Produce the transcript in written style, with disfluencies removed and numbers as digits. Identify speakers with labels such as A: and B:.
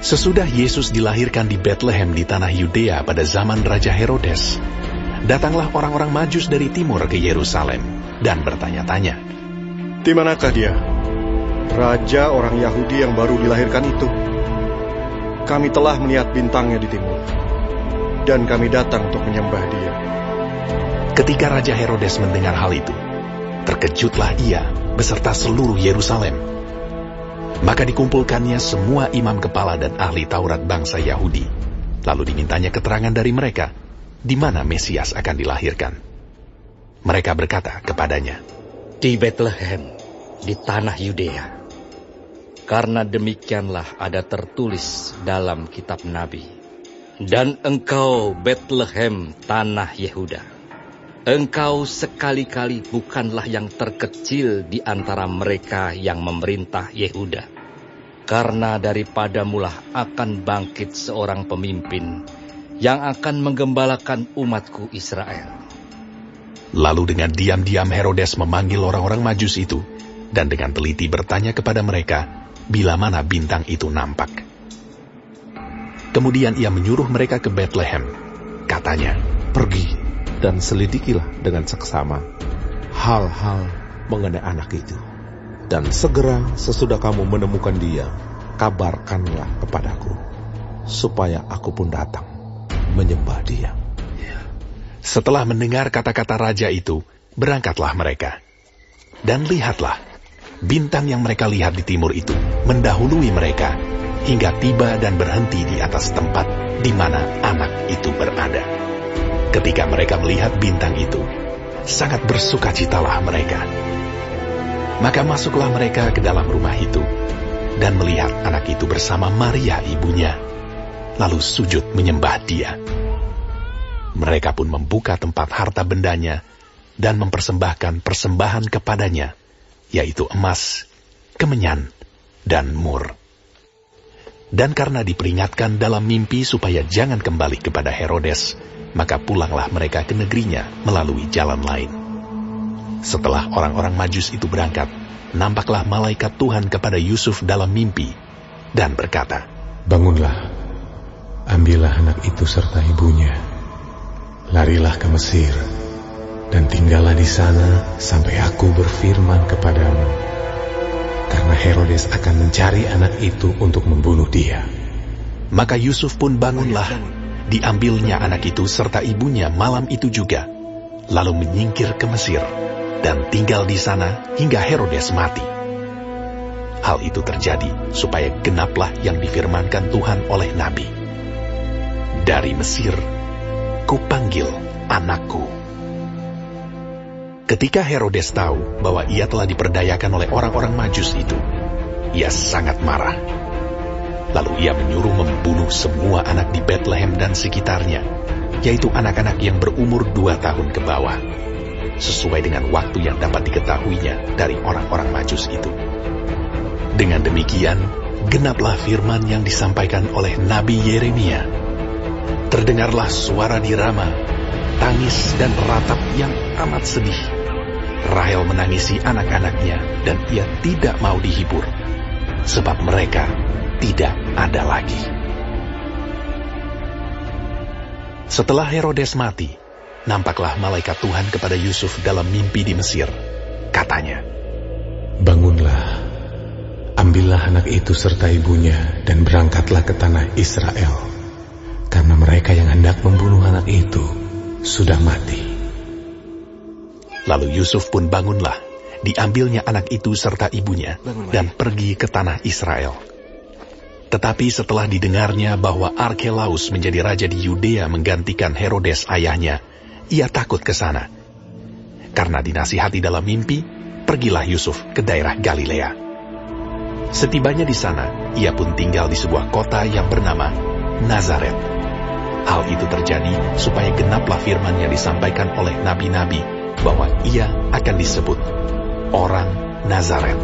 A: Sesudah Yesus dilahirkan di Betlehem di tanah Yudea pada zaman Raja Herodes, datanglah orang-orang Majus dari timur ke Yerusalem dan bertanya-tanya,
B: "Di manakah dia, Raja orang Yahudi yang baru dilahirkan itu? Kami telah melihat bintangnya di timur, dan kami datang untuk menyembah dia."
A: Ketika Raja Herodes mendengar hal itu, terkejutlah ia beserta seluruh Yerusalem. Maka dikumpulkannya semua imam kepala dan ahli Taurat bangsa Yahudi. Lalu dimintanya keterangan dari mereka, di mana Mesias akan dilahirkan. Mereka berkata kepadanya,
C: "Di Betlehem, di tanah Yudea. Karena demikianlah ada tertulis dalam kitab Nabi. Dan engkau, Betlehem, tanah Yehuda, engkau sekali-kali bukanlah yang terkecil di antara mereka yang memerintah Yehuda. Karena daripadamulah akan bangkit seorang pemimpin yang akan menggembalakan umatku Israel."
A: Lalu dengan diam-diam Herodes memanggil orang-orang Majus itu, dan dengan teliti bertanya kepada mereka, bila mana bintang itu nampak. Kemudian ia menyuruh mereka ke Betlehem. Katanya,
D: "Pergi dan selidikilah dengan seksama hal-hal mengenai anak itu. Dan segera sesudah kamu menemukan dia, kabarkanlah kepadaku, supaya aku pun datang menyembah dia."
A: Setelah mendengar kata-kata raja itu, berangkatlah mereka. Dan lihatlah, bintang yang mereka lihat di timur itu mendahului mereka, hingga tiba dan berhenti di atas tempat di mana anak itu berada. Ketika mereka melihat bintang itu, sangat bersukacitalah mereka. Maka masuklah mereka ke dalam rumah itu, dan melihat anak itu bersama Maria ibunya, lalu sujud menyembah dia. Mereka pun membuka tempat harta bendanya, dan mempersembahkan persembahan kepadanya, yaitu emas, kemenyan, dan mur. Dan karena diperingatkan dalam mimpi supaya jangan kembali kepada Herodes, maka pulanglah mereka ke negerinya melalui jalan lain. Setelah orang-orang Majus itu berangkat, nampaklah malaikat Tuhan kepada Yusuf dalam mimpi, dan berkata,
E: "Bangunlah, ambillah anak itu serta ibunya, larilah ke Mesir, dan tinggallah di sana sampai aku berfirman kepadamu, karena Herodes akan mencari anak itu untuk membunuh dia."
A: Maka Yusuf pun bangunlah, diambilnya anak itu serta ibunya malam itu juga, lalu menyingkir ke Mesir, dan tinggal di sana hingga Herodes mati. Hal itu terjadi supaya genaplah yang difirmankan Tuhan oleh Nabi, "Dari Mesir, kupanggil anakku." Ketika Herodes tahu bahwa ia telah diperdayakan oleh orang-orang Majus itu, ia sangat marah. Lalu ia menyuruh membunuh semua anak di Betlehem dan sekitarnya, yaitu anak-anak yang berumur 2 tahun ke bawah, sesuai dengan waktu yang dapat diketahuinya dari orang-orang Majus itu. Dengan demikian, genaplah firman yang disampaikan oleh Nabi Yeremia. Terdengarlah suara di Rama, tangis dan ratap yang amat sedih. Rahel menangisi anak-anaknya, dan ia tidak mau dihibur, sebab mereka tidak ada lagi. Setelah Herodes mati, nampaklah malaikat Tuhan kepada Yusuf dalam mimpi di Mesir. Katanya,
E: "Bangunlah, ambillah anak itu serta ibunya, dan berangkatlah ke tanah Israel, karena mereka yang hendak membunuh anak itu sudah mati."
A: Lalu Yusuf pun bangunlah, diambilnya anak itu serta ibunya, dan pergi ke tanah Israel. Tetapi setelah didengarnya bahwa Arkelaus menjadi raja di Yudea menggantikan Herodes ayahnya, ia takut ke sana. Karena dinasihati dalam mimpi, pergilah Yusuf ke daerah Galilea. Setibanya di sana, ia pun tinggal di sebuah kota yang bernama Nazaret. Hal itu terjadi supaya genaplah firman yang disampaikan oleh nabi-nabi, bahwa ia akan disebut orang Nazaret.